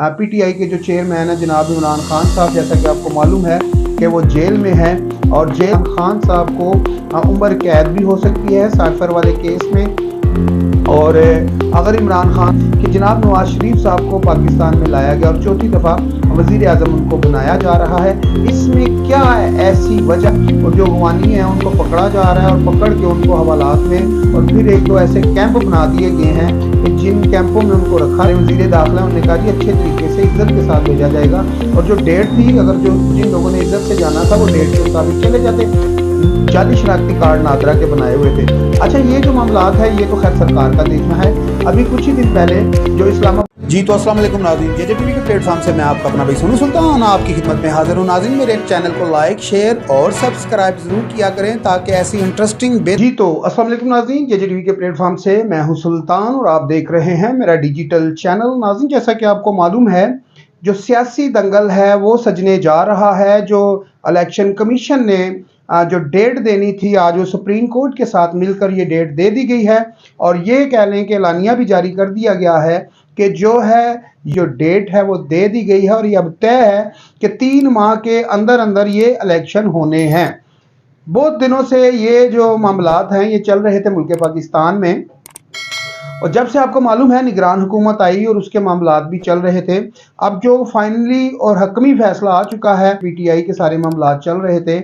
PTI के जो chairman है जनाब इमरान खान साहब, जैसा कि आपको मालूम है कि वो जेल में है और जेल खान साहब को उम्र कैद भी हो सकती है साइफर वाले केस में। और अगर इमरान खान कि जनाब नवाज शरीफ साहब को पाकिस्तान में लाया गया और चौथी दफ़ा वज़ीर आज़म उनको बनाया जा रहा है, इसमें क्या ऐसी वजह और जो गवानी है उनको पकड़ा जा रहा है और पकड़ के उनको हवालात में और फिर एक दो ऐसे कैंप बना दिए गए हैं कि जिन कैंपों में उनको रखा है वज़ीर दाखिला, उन्होंने कहा जी अच्छे तरीके से इज्जत के साथ भेजा जाएगा। और जो डेट थी, अगर जो जिन लोगों ने इज्जत से जाना था वो डेट के मुताबिक चले जाते। जाली शनाख्ती कार्ड नादरा के बनाए हुए थे। अच्छा, ये जो मामलात है ये तो खैर सरकार का देखना है। अभी कुछ ही दिन पहले जो इस्लामाबाद जी तो अस्सलाम वालेकुम नाज़रीन, जेजेटीवी के प्लेटफॉर्म से मैं आपका अपना भाई सोनू सुल्तान आपकी खिदमत में हाजिर हूँ। नाज़रीन, मेरे चैनल को लाइक शेयर और सब्सक्राइब जरूर किया करें ताकि ऐसी इंटरेस्टिंग जी तो अस्सलाम वालेकुम नाज़रीन, जेजेटीवी के प्लेटफॉर्म से मैं हूँ सुल्तान और आप देख रहे हैं मेरा डिजिटल चैनल। नाज़रीन, जैसा कि आपको मालूम है जो सियासी दंगल है वो सजने जा रहा है। जो इलेक्शन कमीशन ने जो डेट देनी थी, आज वो सुप्रीम कोर्ट के साथ मिलकर ये डेट दे दी गई है और ये कह लें कि एलानिया भी जारी कर दिया गया है कि जो डेट है वो दे दी गई है और ये अब तय है कि 3 माह के अंदर अंदर ये इलेक्शन होने हैं। बहुत दिनों से ये जो मामलात हैं ये चल रहे थे मुल्क पाकिस्तान में और जब से आपको मालूम है निगरान हुकूमत आई और उसके मामलात भी चल रहे थे। अब जो फाइनली और हकमी फैसला आ चुका है, पीटीआई के सारे मामलात चल रहे थे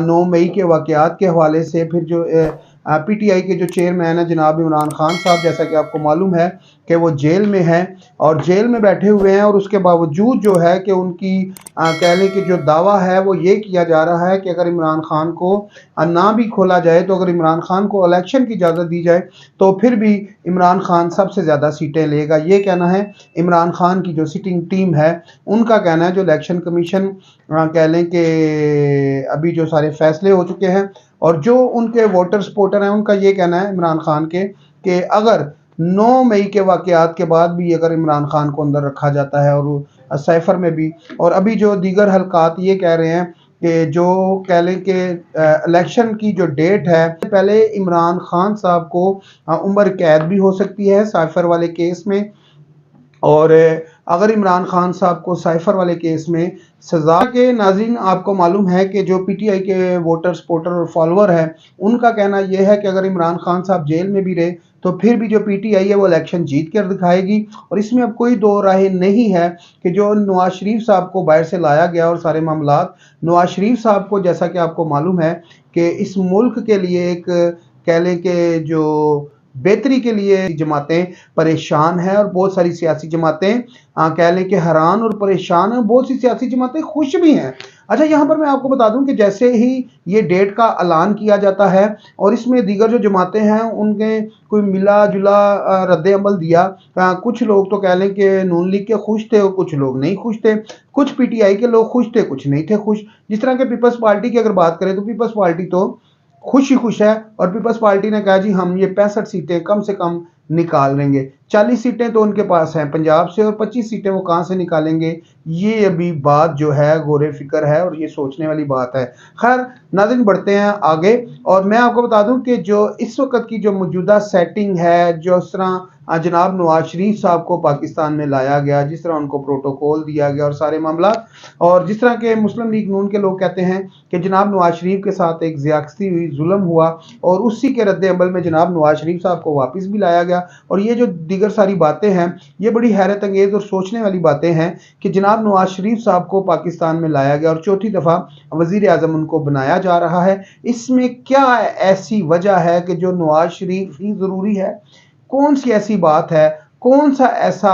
9 मई के वाक़यात के हवाले से। फिर जो पीटीआई के जो चेयरमैन है जनाब इमरान खान साहब, जैसा कि आपको मालूम है कि वो जेल में है और जेल में बैठे हुए हैं और उसके बावजूद जो है कि उनकी कह लें कि जो दावा है वो ये किया जा रहा है कि अगर इमरान खान को ना भी खोला जाए, तो अगर इमरान खान को इलेक्शन की इजाज़त दी जाए तो फिर भी इमरान खान सबसे ज़्यादा सीटें लेगा। ये कहना है इमरान खान की जो सिटिंग टीम है उनका कहना है। जो इलेक्शन कमीशन कह लें कि अभी जो सारे फैसले हो चुके हैं और जो उनके वोटर सपोर्टर हैं उनका ये कहना है इमरान खान के कि अगर 9 मई के वाक़यात के बाद भी अगर इमरान खान को अंदर रखा जाता है और साइफर में भी, और अभी जो दीगर हलकात ये कह रहे हैं कि जो कह लें कि इलेक्शन की जो डेट है, पहले इमरान खान साहब को उम्र कैद भी हो सकती है साइफर वाले केस में। और अगर इमरान खान साहब को साइफर वाले केस में सजा के, नाज़रीन आपको मालूम है कि जो पीटीआई के वोटर सपोर्टर और फॉलोअर हैं उनका कहना यह है कि अगर इमरान खान साहब जेल में भी रहे तो फिर भी जो पीटीआई है वो इलेक्शन जीत कर दिखाएगी। और इसमें अब कोई दो राय नहीं है कि जो नवाज शरीफ साहब को बाहर से लाया गया और सारे मामलात, नवाज शरीफ साहब को जैसा कि आपको मालूम है कि इस मुल्क के लिए एक कह लें कि जो बेहतरी के लिए जमातें परेशान हैं और बहुत सारी सियासी जमातें कह लें कि हैरान और परेशान हैं, बहुत सी सियासी जमातें खुश भी हैं। अच्छा, यहाँ पर मैं आपको बता दूं कि जैसे ही ये डेट का ऐलान किया जाता है और इसमें दीगर जो जमातें हैं उनके कोई मिला जुला रद्द अमल दिया। कुछ लोग तो कह लें कि नून लीग के खुश थे और कुछ लोग नहीं खुश थे, कुछ पीटीआई के लोग खुश थे कुछ नहीं थे खुश। जिस तरह के पीपल्स पार्टी की अगर बात करें तो पीपल्स पार्टी तो खुश ही खुश है और पीपल्स पार्टी ने कहा जी हम ये 65 सीटें कम से कम निकाल लेंगे। 40 सीटें तो उनके पास हैं पंजाब से और 25 सीटें वो कहाँ से निकालेंगे, ये अभी बात जो है गौरे फिक्र है और ये सोचने वाली बात है। खैर नाज़रीन, बढ़ते हैं आगे और मैं आपको बता दूं कि जो इस वक्त की जो मौजूदा सेटिंग है, जो इस तरह जनाब नवाज शरीफ साहब को पाकिस्तान में लाया गया, जिस तरह उनको प्रोटोकॉल दिया गया और सारे मामला, और जिस तरह के मुस्लिम लीग नून के लोग कहते हैं कि जनाब नवाज शरीफ के साथ एक ज़्यादती हुई, जुल्म हुआ और उसी के रद्द अमल में जनाब नवाज शरीफ साहब को वापस भी लाया गया। और ये जो दीगर सारी बातें हैं ये बड़ी हैरत अंगेज़ और सोचने वाली बातें हैं कि जनाब नवाज शरीफ साहब को पाकिस्तान में लाया गया और चौथी दफ़ा वज़ीर आज़म उनको बनाया जा रहा है। इसमें क्या ऐसी वजह है कि जो नवाज शरीफ ही ज़रूरी है? कौन सी ऐसी बात है, कौन सा ऐसा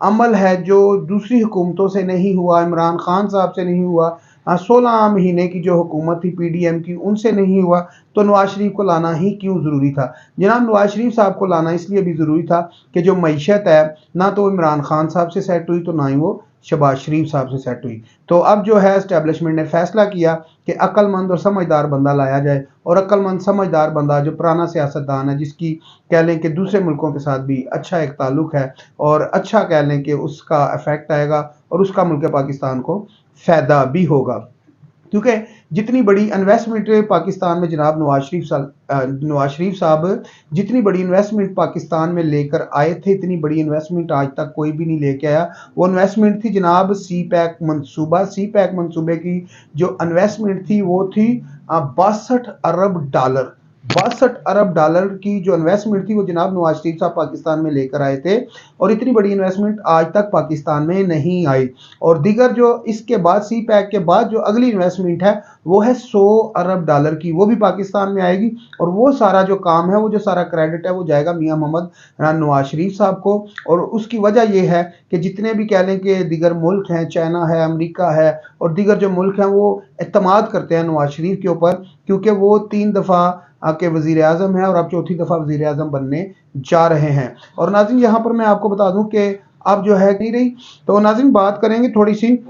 अमल है जो दूसरी हुकूमतों से नहीं हुआ, इमरान खान साहब से नहीं हुआ, 16 महीने की जो हुकूमत थी पीडीएम की उनसे नहीं हुआ, तो नवाज शरीफ को लाना ही क्यों ज़रूरी था? जनाब नवाज शरीफ साहब को लाना इसलिए भी ज़रूरी था कि जो मईशत है ना तो इमरान खान साहब से सेट हुई तो ना ही वो शहबाज शरीफ साहब से सेट हुई। तो अब जो है एस्टेब्लिशमेंट ने फैसला किया कि अक्लमंद और समझदार बंदा लाया जाए और अक्लमंद समझदार बंदा जो पुराना सियासतदान है, जिसकी कह लें कि दूसरे मुल्कों के साथ भी अच्छा एक ताल्लुक है और अच्छा कह लें कि उसका इफेक्ट आएगा और उसका मुल्क पाकिस्तान को फ़ायदा भी होगा। क्योंकि जितनी बड़ी इन्वेस्टमेंट पाकिस्तान में जनाब नवाज शरीफ साहब जितनी बड़ी इन्वेस्टमेंट पाकिस्तान में लेकर आए थे, इतनी बड़ी इन्वेस्टमेंट आज तक कोई भी नहीं लेके आया। वो इन्वेस्टमेंट थी जनाब सी पैक मंसूबे की जो इन्वेस्टमेंट थी वो थी 62 अरब डॉलर की जो इन्वेस्टमेंट थी वो जनाब नवाज शरीफ साहब पाकिस्तान में लेकर आए थे, और इतनी बड़ी इन्वेस्टमेंट आज तक पाकिस्तान में नहीं आई। और दीगर जो इसके बाद सी पैक के बाद जो अगली इन्वेस्टमेंट है वो है 100 अरब डॉलर की, वो भी पाकिस्तान में आएगी। और वो सारा जो काम है, वो जो सारा क्रेडिट है वो जाएगा मियां मोहम्मद नवाज शरीफ साहब को। और उसकी वजह ये है कि जितने भी कह लें कि दीगर मुल्क हैं, चाइना है, अमेरिका है और दीगर जो मुल्क हैं, वो एतमाद करते हैं नवाज शरीफ के ऊपर, क्योंकि वो 3 दफ़ा के वजीर आजम है और अब चौथी दफा वजीर आजम बनने जा रहे हैं। और नाज़रीन यहाँ पर मैं आपको बता दूं कि अब जो है नहीं रही, तो नाज़रीन बात करेंगे थोड़ी सी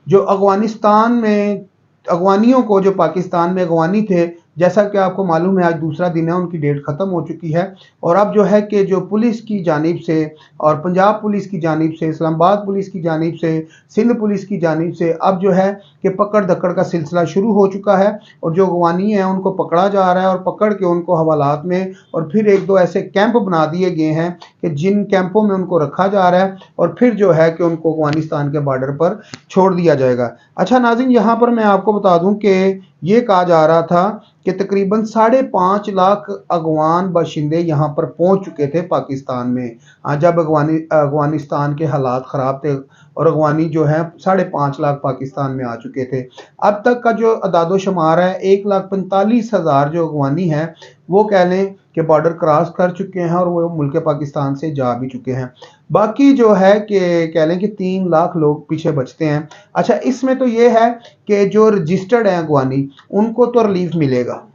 जो अफगानिस्तान में अगवानियों को, जो पाकिस्तान में अगवानी थे, जैसा कि आपको मालूम है आज दूसरा दिन है, उनकी डेट ख़त्म हो चुकी है। और अब जो है कि जो पुलिस की जानिब से और पंजाब पुलिस की जानिब से, इस्लामाबाद पुलिस की जानिब से, सिंध पुलिस की जानिब से अब जो है कि पकड़ दकड़ का सिलसिला शुरू हो चुका है। और जो अगवानी हैं उनको पकड़ा जा रहा है और पकड़ के उनको हवालात में और फिर 1-2 ऐसे कैंप बना दिए गए हैं कि जिन कैंपों में उनको रखा जा रहा है और फिर जो है कि उनको अफगानिस्तान के बॉर्डर पर छोड़ दिया जाएगा। अच्छा नाज़रीन, यहाँ पर मैं आपको बता दूं कि ये कहा जा रहा था कि तकरीबन 5.5 लाख अफगान बाशिंदे यहाँ पर पहुंच चुके थे पाकिस्तान में, जब अफगानिस्तान के हालात ख़राब थे और अफगानी जो है 5.5 लाख पाकिस्तान में आ चुके थे। अब तक का जो अदादो शुमार है 1,45,000 जो अफगानी हैं वो कह लें कि बॉर्डर क्रॉस कर चुके हैं और वो मुल्क पाकिस्तान से जा भी चुके हैं। बाकी जो है कि कह लें कि 3 लाख लोग पीछे बचते हैं। अच्छा, इसमें तो ये है कि जो रजिस्टर्ड हैं अफगानी उनको तो रिलीफ मिलेगा,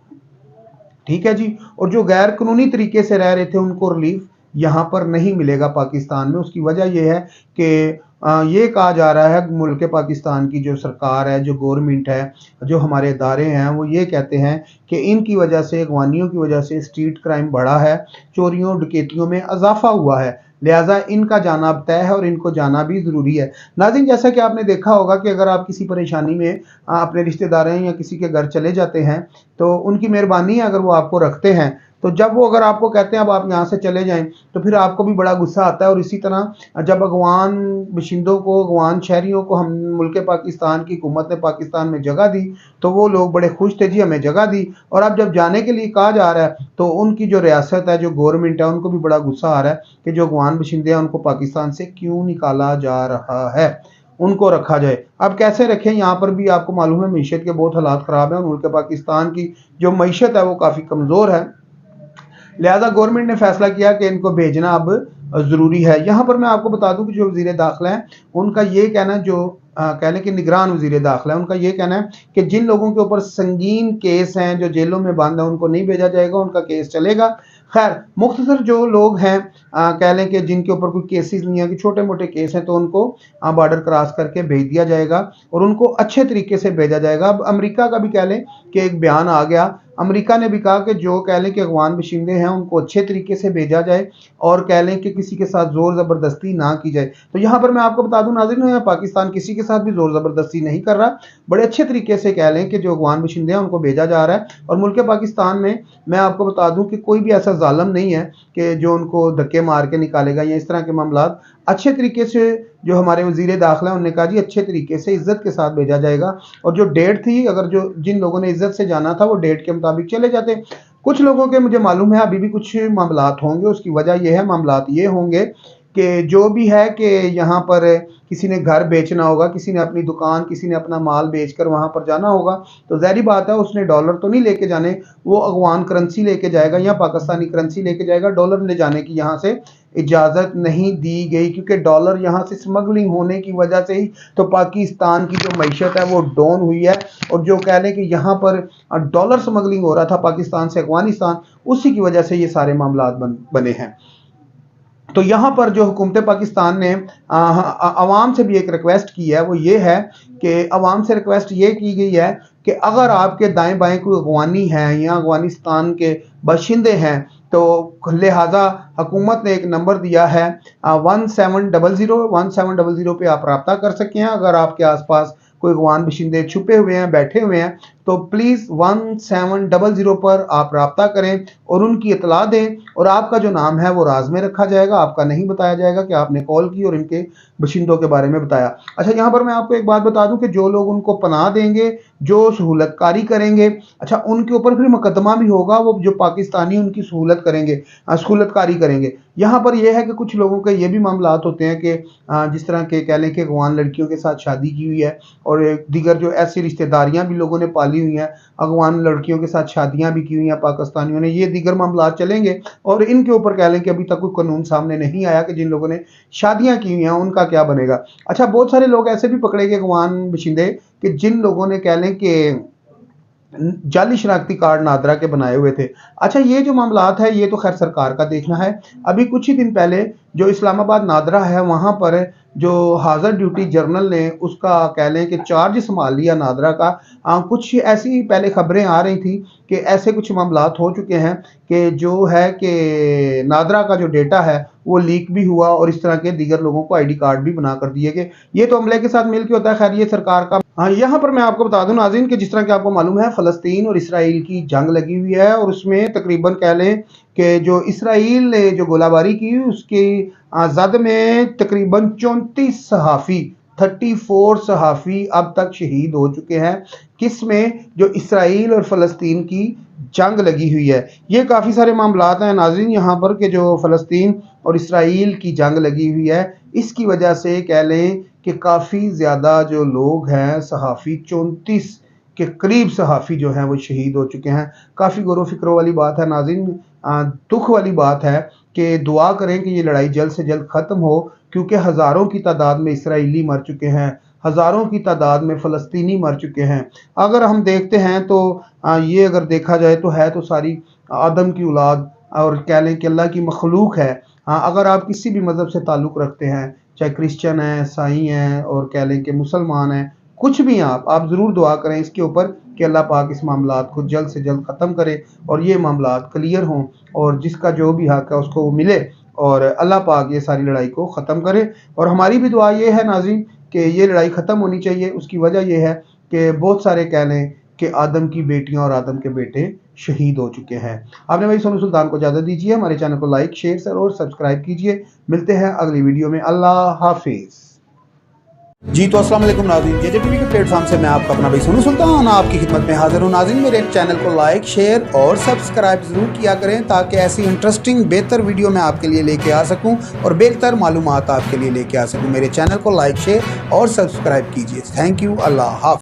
ठीक है जी, और जो गैर कानूनी तरीके से रह रहे थे उनको रिलीफ यहाँ पर नहीं मिलेगा पाकिस्तान में। उसकी वजह यह है कि ये कहा जा रहा है मुल्क पाकिस्तान की जो सरकार है, जो गवर्नमेंट है, जो हमारे इदारे हैं, वो ये कहते हैं कि इनकी वजह से, अगवानियों की वजह से स्ट्रीट क्राइम बढ़ा है, चोरियों डकैतियों में इजाफा हुआ है, लिहाजा इनका जाना अब तय है और इनको जाना भी ज़रूरी है। नाज़रीन, जैसा कि आपने देखा होगा कि अगर आप किसी परेशानी में अपने रिश्तेदारों या किसी के घर चले जाते हैं तो उनकी मेहरबानी है अगर वो आपको रखते हैं, तो जब वो अगर आपको कहते हैं अब आप यहाँ से चले जाएं तो फिर आपको भी बड़ा गुस्सा आता है। और इसी तरह जब अगवान बशिंदों को, अगवान शहरियों को हम मुल्क पाकिस्तान की हुकूमत ने पाकिस्तान में जगह दी तो वो लोग बड़े खुश थे, जी हमें जगह दी। और अब जब जाने के लिए कहा जा रहा है तो उनकी जो रियासत है, जो गवर्नमेंट है, उनको भी बड़ा गुस्सा आ रहा है कि जो अगवान बशिंदे हैं उनको पाकिस्तान से क्यों निकाला जा रहा है, उनको रखा जाए। अब कैसे रखें, यहाँ पर भी आपको मालूम है मीशत के बहुत हालात ख़राब हैं, मुल्क पाकिस्तान की जो मीशत है वो काफ़ी कमज़ोर है, लिहाजा गवर्नमेंट ने फैसला किया कि इनको भेजना अब ज़रूरी है। यहाँ पर मैं आपको बता दूं कि जो वज़ीर दाखिला है उनका ये कहना, जो कह लें कि निगरान वज़ीर दाखिला है, उनका ये कहना है कि जिन लोगों के ऊपर संगीन केस हैं, जो जेलों में बंद है, उनको नहीं भेजा जाएगा, उनका केस चलेगा। खैर, मुख्तसर जो लोग हैं कह लें कि जिनके ऊपर कोई केसेस नहीं है, कि छोटे मोटे केस हैं, तो उनको बॉर्डर क्रॉस करके भेज दिया जाएगा और उनको अच्छे तरीके से भेजा जाएगा। अब अमेरिका का भी कह लें कि एक बयान आ गया, अमेरिका ने भी कहा कि जो कह लें कि अफगान बशिंदे हैं उनको अच्छे तरीके से भेजा जाए और कह लें कि किसी के साथ जोर ज़बरदस्ती ना की जाए। तो यहाँ पर मैं आपको बता दूं नाज़रीन, पाकिस्तान किसी के साथ भी जोर ज़बरदस्ती नहीं कर रहा, बड़े अच्छे तरीके से कह लें कि जो अफगान बशिंदे हैं उनको भेजा जा रहा है। और मुल्क पाकिस्तान में मैं आपको बता दूं कि कोई भी ऐसा जालिम नहीं है कि जो उनको धक्के मार के निकालेगा या इस तरह के मामलात। अच्छे तरीके से जो हमारे वज़ीर दाखिला उन्होंने कहा जी अच्छे तरीके से इज्जत के साथ भेजा जाएगा। और जो डेट थी, अगर जो जिन लोगों ने इज्जत से जाना था वो डेट के मुताबिक चले जाते। कुछ लोगों के मुझे मालूम है अभी भी कुछ मामलात होंगे, उसकी वजह यह है, मामलात ये होंगे कि जो भी है कि यहाँ पर किसी ने घर बेचना होगा, किसी ने अपनी दुकान, किसी ने अपना माल बेचकर वहाँ पर जाना होगा, तो ज़ाहिर बात है उसने डॉलर तो नहीं लेके जाने, वो अफगान करेंसी लेके जाएगा या पाकिस्तानी करेंसी लेके जाएगा। डॉलर ले जाने की यहाँ से इजाज़त नहीं दी गई, क्योंकि डॉलर यहाँ से स्मगलिंग होने की वजह से ही तो पाकिस्तान की जो मईशत है वो डाउन हुई है। और जो कह लें कि यहाँ पर डॉलर स्मगलिंग हो रहा था पाकिस्तान से अफगानिस्तान, उसी की वजह से ये सारे मामलात बने हैं। तो यहाँ पर जो हुकूमत पाकिस्तान ने अवाम से भी एक रिक्वेस्ट की है, वो ये है कि अवाम से रिक्वेस्ट ये की गई है कि अगर आपके दाएं बाएं कोई अफगानी हैं या अफगानिस्तान के बाशिंदे हैं तो लिहाजा हुकूमत ने एक नंबर दिया है 1700 पे आप रब्ता कर सकें। अगर आपके आसपास कोई अगवान बशिंदे छुपे हुए हैं, बैठे हुए हैं, तो प्लीज़ 1700 पर आप रब्ता करें और उनकी इतला दें, और आपका जो नाम है वो राज में रखा जाएगा, आपका नहीं बताया जाएगा कि आपने कॉल की और इनके बशिंदों के बारे में बताया। अच्छा, यहाँ पर मैं आपको एक बात बता दूं कि जो लोग उनको पनाह देंगे, जो सहूलतकारी करेंगे, अच्छा, उनके ऊपर फिर मुकदमा भी होगा, वो जो पाकिस्तानी उनकी सहूलत करेंगे, सहूलतकारी करेंगे। यहाँ पर यह है कि कुछ लोगों के ये भी मामलात होते हैं कि जिस तरह के कह लें कि अगवान लड़कियों के साथ शादी की हुई है और दीगर जो ऐसी रिश्तेदारियां भी लोगों ने पाली हुई हैं, अगवान लड़कियों के साथ शादियां भी की हुई हैं पाकिस्तानियों ने, ये दीगर मामलात चलेंगे और इनके ऊपर कह लें कि अभी तक कोई कानून सामने नहीं आया कि जिन लोगों ने शादियां की हुई हैं उनका क्या बनेगा। अच्छा, बहुत सारे लोग ऐसे भी पकड़े गए अगवान बशिंदे कि जिन लोगों ने कह लें कि जाली शनाख्ती कार्ड नादरा के बनाए हुए थे। अच्छा, ये जो मामलात है ये तो खैर सरकार का देखना है। अभी कुछ ही दिन पहले जो इस्लामाबाद नादरा है वहाँ पर जो हाज़र ड्यूटी जर्नल ने उसका कह लें कि चार्ज संभाल लिया नादरा का। कुछ ऐसी पहले खबरें आ रही थी कि ऐसे कुछ मामलात हो चुके हैं कि जो है कि नादरा का जो डेटा है वो लीक भी हुआ और इस तरह के दीगर लोगों को आईडी कार्ड भी बना कर दिए गए। ये तो अमले के साथ मिलकर होता है, खैर ये सरकार का। हाँ, यहाँ पर मैं आपको बता दूं नाज़रीन कि जिस तरह कि आपको मालूम है फ़लस्तीन और इसराइल की जंग लगी हुई है और उसमें तकरीबन कह लें कि जो इसराइल ने जो गोलाबारी की उसकी जद में तकरीबन 34 सहाफ़ी 34 सहाफ़ी अब तक शहीद हो चुके हैं। किस में? जो इसराइल और फ़लस्तीन की जंग लगी हुई है। ये काफ़ी सारे मामलात हैं नाज़रीन यहाँ पर कि जो फ़लस्तीन और इसराइल की जंग लगी हुई है, इसकी वजह से कह लें कि काफ़ी ज़्यादा जो लोग हैं सहाफ़ी 34 के करीब सहाफ़ी जो हैं वो शहीद हो चुके हैं। काफ़ी गौर व फिक्र वाली बात है नाज़रीन, दुख वाली बात है कि दुआ करें कि ये लड़ाई जल्द से जल्द ख़त्म हो, क्योंकि हज़ारों की तादाद में इसराइली मर चुके हैं, हज़ारों की तादाद में फ़लस्तीनी मर चुके हैं। अगर हम देखते हैं तो ये अगर देखा जाए तो है तो सारी आदम की औलाद और कह लें कि अल्लाह की मखलूक है। अगर आप किसी भी मज़हब से ताल्लुक़ रखते हैं, चाहे क्रिश्चियन हैं, ईसाई हैं और कह लें कि मुसलमान हैं, कुछ भी आप ज़रूर दुआ करें इसके ऊपर कि अल्लाह पाक इस मामलात को जल्द से जल्द ख़त्म करे और ये मामलात क्लियर हों और जिसका जो भी हक़ है उसको वो मिले और अल्लाह पाक ये सारी लड़ाई को ख़त्म करे। और हमारी भी दुआ ये है नाज़रीन कि ये लड़ाई ख़त्म होनी चाहिए। उसकी वजह ये है कि बहुत सारे कह लें कि आदम की बेटियां और आदम के बेटे शहीद हो चुके हैं। आपने भाई सोनू सुल्तान को इजाज़त दीजिए, हमारे चैनल को लाइक शेयर और सब्सक्राइब कीजिए। मिलते हैं अगली वीडियो में। अल्लाह हाफिज़। जी तो अस्सलाम वालेकुम नाज़रीन, JJ टीवी के प्लेटफॉर्म से मैं आपका अपना भाई सोनू सुल्तान आपकी खिदमत में हाजिर हूँ। नाज़रीन, मेरे चैनल को लाइक शेयर और सब्सक्राइब ज़रूर किया करें ताकि ऐसी इंटरेस्टिंग बेहतर वीडियो मैं आपके लिए लेके आ सकूँ और बेहतर मालूमात आपके लिए लेके आ सकूँ। मेरे चैनल को लाइक शेयर और सब्सक्राइब कीजिए। Thank you. अल्लाह हाफ़िज़।